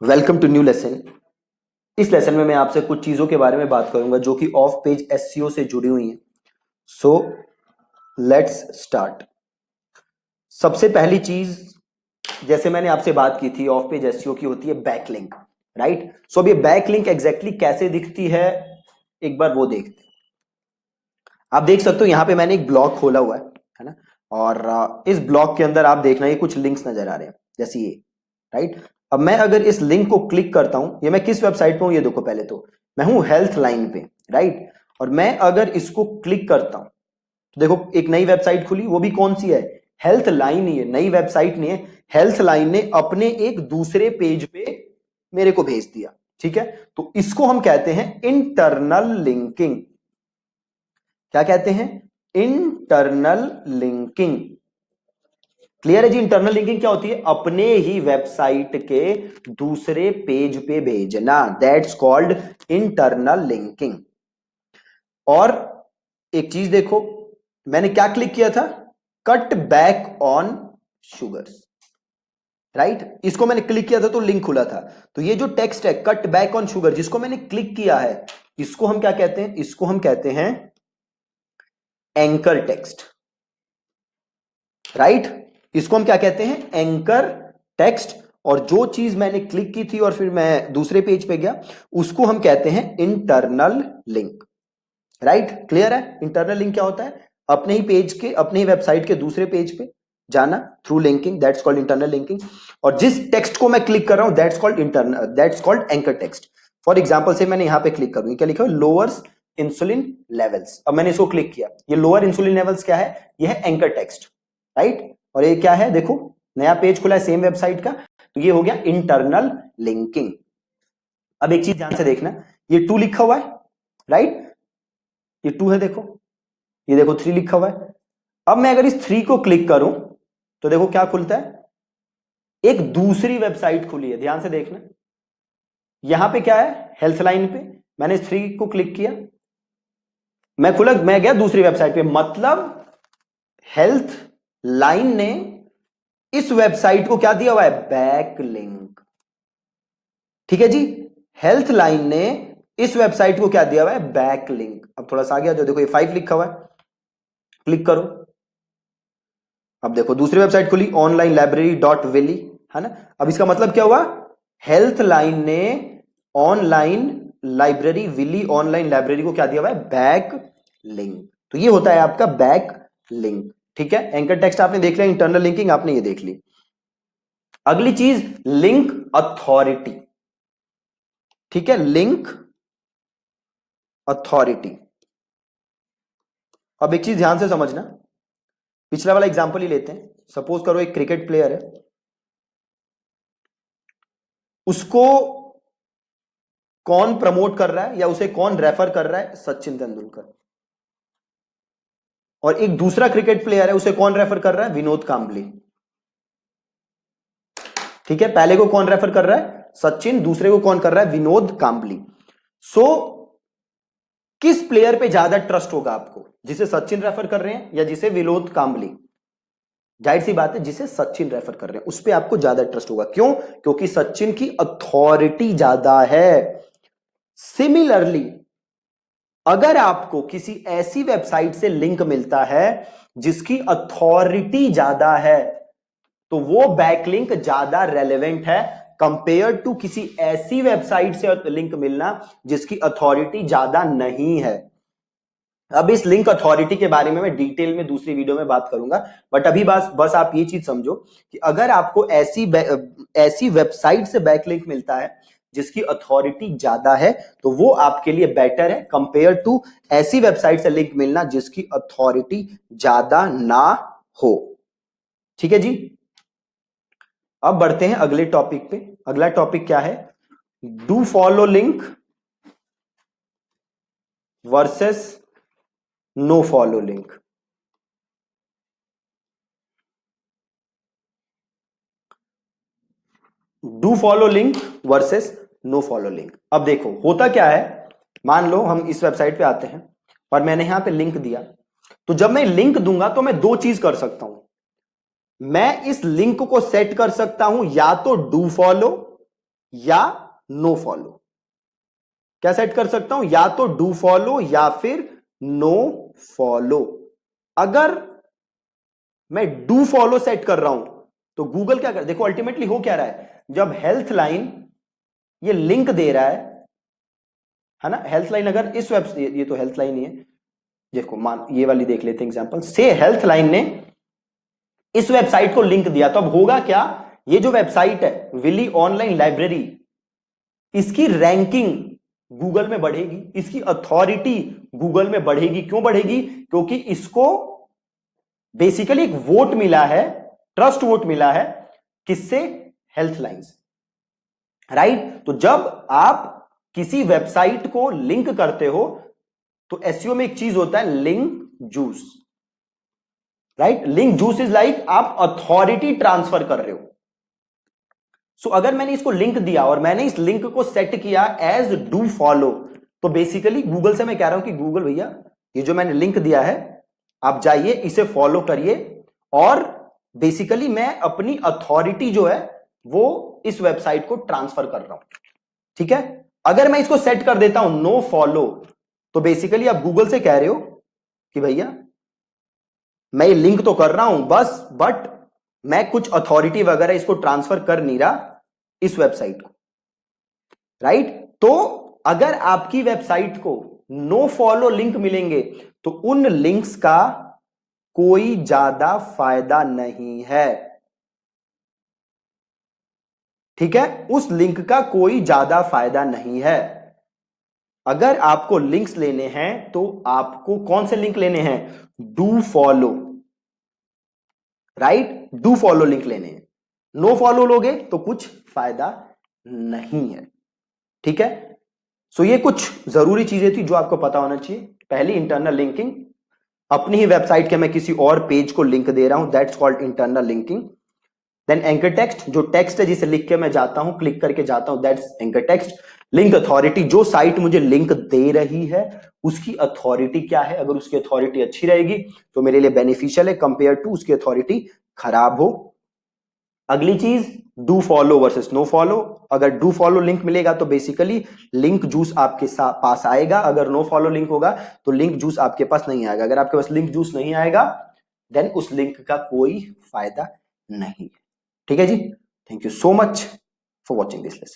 Welcome to new lesson. इस lesson में मैं आपसे कुछ चीजों के बारे में बात करूंगा जो कि ऑफ पेज एसईओ से जुड़ी हुई हैं। So let's start. सबसे पहली चीज, जैसे मैंने आपसे बात की थी, ऑफ पेज एसईओ की होती है बैकलिंक, राइट। सो अब ये बैकलिंक एग्जैक्टली कैसे दिखती है, एक बार वो देखते हैं। आप देख सकते हो, यहां पे मैंने एक ब्लॉग खोला हुआ है ना। और इस ब्लॉग के अंदर आप देखना, ये कुछ लिंक्स नजर आ रहे हैं जैसे ये, राइट। अब मैं अगर इस लिंक को क्लिक करता हूं, ये मैं किस वेबसाइट पे हूं ये देखो। पहले तो मैं हूं हेल्थ लाइन पे, राइट। और मैं अगर इसको क्लिक करता हूं तो देखो एक नई वेबसाइट खुली, वो भी कौन सी है, हेल्थ लाइन ही है, नई वेबसाइट नहीं है। हेल्थ लाइन ने अपने एक दूसरे पेज पे मेरे को भेज दिया, ठीक है। तो इसको हम कहते हैं इंटरनल लिंकिंग। क्या कहते हैं? Internal linking. क्लियर है जी? इंटरनल लिंकिंग क्या होती है? अपने ही वेबसाइट के दूसरे पेज पे भेजना, दैट्स कॉल्ड इंटरनल लिंकिंग। और एक चीज देखो, मैंने क्या क्लिक किया था? Cut back on sugars, right. इसको मैंने क्लिक किया था तो लिंक खुला था। तो ये जो टेक्स्ट है कट बैक ऑन शुगर, जिसको मैंने क्लिक किया है, इसको हम क्या कहते हैं? इसको हम कहते हैं एंकर टेक्स्ट, राइट। इसको हम क्या कहते हैं? Anchor text. और जो चीज मैंने क्लिक की थी और फिर मैं दूसरे पेज पे गया, उसको हम कहते हैं इंटरनल लिंक, राइट। क्लियर है? इंटरनल लिंक क्या होता है? अपने ही पेज के, अपने ही वेबसाइट के दूसरे पेज पे जाना through linking, that's called internal linking. और जिस टेक्स्ट को मैं क्लिक कर रहा हूं that's called internal, that's called anchor text. For example से मैंने यहां पे क्लिक करूंगी, क्या लिखा है? Lowers insulin levels. अब मैंने इसको क्लिक किया, ये लोअर इंसुलिन लेवल्स क्या है? ये है एंकर टेक्स्ट, राइट। और ये क्या है? देखो नया पेज खुला है सेम वेबसाइट का, तो ये हो गया इंटरनल लिंकिंग। अब एक चीज ध्यान से देखना, ये 2 लिखा हुआ है, राइट। ये 2 है, देखो ये देखो 3 लिखा हुआ है। अब मैं अगर इस 3 को क्लिक करूं तो देखो क्या खुलता है? एक दूसरी वेबसाइट खुली है, ध्यान से देखना। यहां पे क्या है? हेल्थ लाइन पे मैंने इस 3 को क्लिक किया, मैं गया दूसरी वेबसाइट पे। मतलब हेल्थ लाइन ने इस वेबसाइट को क्या दिया हुआ है? Back link. ठीक है जी। हेल्थ लाइन ने इस वेबसाइट को क्या दिया हुआ है? Back link. अब थोड़ा सा आ गया, जो देखो ये 5 लिखा हुआ है, क्लिक करो। अब देखो दूसरी वेबसाइट खुली, ऑनलाइन लाइब्रेरी डॉट विली, है ना। अब इसका मतलब क्या हुआ? हेल्थ लाइन ने online library Wiley, online library को क्या दिया हुआ है? Back link. तो ये होता है आपका बैक लिंक, ठीक है। एंकर टेक्स्ट आपने देख लिया, इंटरनल लिंकिंग आपने ये देख ली। अगली चीज लिंक अथॉरिटी, ठीक है। Link authority. अब एक चीज ध्यान से समझना, पिछला वाला एग्जांपल ही लेते हैं। सपोज करो एक क्रिकेट प्लेयर है, उसको कौन प्रमोट कर रहा है या उसे कौन रेफर कर रहा है? सचिन तेंदुलकर। और एक दूसरा क्रिकेट प्लेयर है, उसे कौन रेफर कर रहा है? विनोद कांबली। ठीक है, पहले को कौन रेफर कर रहा है? सचिन। दूसरे को कौन कर रहा है? विनोद कांबली। सो किस प्लेयर पे ज्यादा ट्रस्ट होगा आपको, जिसे सचिन रेफर कर रहे हैं या जिसे विनोद कांबली? जाहिर सी बात है, जिसे सचिन रेफर कर रहे हैं उस पर आपको ज्यादा ट्रस्ट होगा। क्यों? क्योंकि सचिन की अथॉरिटी ज्यादा है। सिमिलरली, अगर आपको किसी ऐसी वेबसाइट से लिंक मिलता है जिसकी अथॉरिटी ज्यादा है, तो वो बैकलिंक ज्यादा रेलेवेंट है कंपेयर टू किसी ऐसी वेबसाइट से लिंक मिलना जिसकी अथॉरिटी ज्यादा नहीं है। अब इस लिंक अथॉरिटी के बारे में मैं डिटेल में दूसरी वीडियो में बात करूंगा, बट अभी बस आप ये चीज समझो कि अगर आपको ऐसी वेबसाइट से बैकलिंक मिलता है जिसकी अथॉरिटी ज्यादा है, तो वो आपके लिए बेटर है कंपेयर टू ऐसी वेबसाइट से लिंक मिलना जिसकी अथॉरिटी ज्यादा ना हो। ठीक है जी। अब बढ़ते हैं अगले टॉपिक पे। अगला टॉपिक क्या है? Do follow link versus no follow link. Do follow link versus no follow link. अब देखो होता क्या है, मान लो हम इस वेबसाइट पे आते हैं और मैंने यहां पे लिंक दिया, तो जब मैं लिंक दूंगा तो मैं 2 चीज कर सकता हूं। मैं इस लिंक को सेट कर सकता हूं या तो डू फॉलो या नो फॉलो। क्या सेट कर सकता हूं? या तो डू फॉलो या फिर नो फॉलो। अगर मैं डू फॉलो सेट कर रहा हूं तो गूगल क्या कर, देखो अल्टीमेटली हो क्या रहा है, जब हेल्थ लाइन ये लिंक दे रहा है ना, हेल्थ लाइन अगर इस वेबसाइट, ये तो हेल्थ लाइन ही है, देखो मान ये वाली देख लेते हैं एग्जांपल से, हेल्थ लाइन ने इस वेबसाइट को लिंक दिया, तो अब होगा क्या, ये जो वेबसाइट है विली ऑनलाइन लाइब्रेरी, इसकी रैंकिंग गूगल में बढ़ेगी, इसकी अथॉरिटी गूगल में बढ़ेगी। क्यों बढ़ेगी? क्योंकि इसको बेसिकली एक वोट मिला है, ट्रस्ट वोट मिला है, किससे? Health lines, right. तो जब आप किसी वेबसाइट को लिंक करते हो तो एसईओ में एक चीज होता है link juice, right. Link juice is like आप अथॉरिटी ट्रांसफर कर रहे हो। सो अगर मैंने इसको लिंक दिया और मैंने इस लिंक को सेट किया एज डू फॉलो, तो बेसिकली गूगल से मैं कह रहा हूं कि गूगल भैया ये जो मैंने लिंक दिया है आप जाइए इसे फॉलो करिए, और बेसिकली मैं अपनी अथॉरिटी जो है वो इस वेबसाइट को ट्रांसफर कर रहा हूं, ठीक है। अगर मैं इसको सेट कर देता हूं नो फॉलो, तो बेसिकली आप गूगल से कह रहे हो कि भैया मैं ये लिंक तो कर रहा हूं बस, बट मैं कुछ अथॉरिटी वगैरह इसको ट्रांसफर कर नहीं रहा इस वेबसाइट को, राइट। तो अगर आपकी वेबसाइट को नो फॉलो लिंक मिलेंगे तो उन लिंक्स का कोई ज्यादा फायदा नहीं है, ठीक है। उस लिंक का कोई ज्यादा फायदा नहीं है। अगर आपको लिंक्स लेने हैं तो आपको कौन से लिंक लेने हैं? Do follow, right, do follow link लेने हैं। नो फॉलो लोगे तो कुछ फायदा नहीं है, ठीक है। सो ये कुछ जरूरी चीजें थी जो आपको पता होना चाहिए। पहली इंटरनल लिंकिंग, अपनी ही वेबसाइट के मैं किसी और पेज को लिंक दे रहा हूं, that's called internal linking. Then anchor text, जो टेक्स्ट है जिसे लिख के मैं जाता हूं, क्लिक करके जाता हूं, that's anchor text. Link authority, जो साइट मुझे लिंक दे रही है उसकी अथॉरिटी क्या है, अगर उसकी अथॉरिटी अच्छी रहेगी तो मेरे लिए बेनिफिशियल है कंपेयर टू उसकी अथॉरिटी खराब हो। अगली चीज do follow versus no follow. अगर डू फॉलो लिंक मिलेगा तो बेसिकली लिंक जूस आपके पास आएगा, अगर नो फॉलो लिंक होगा तो लिंक जूस आपके पास नहीं आएगा। अगर आपके पास लिंक जूस नहीं आएगा देन उस लिंक का कोई फायदा नहीं है, ठीक है जी। Thank you so much for watching this lesson.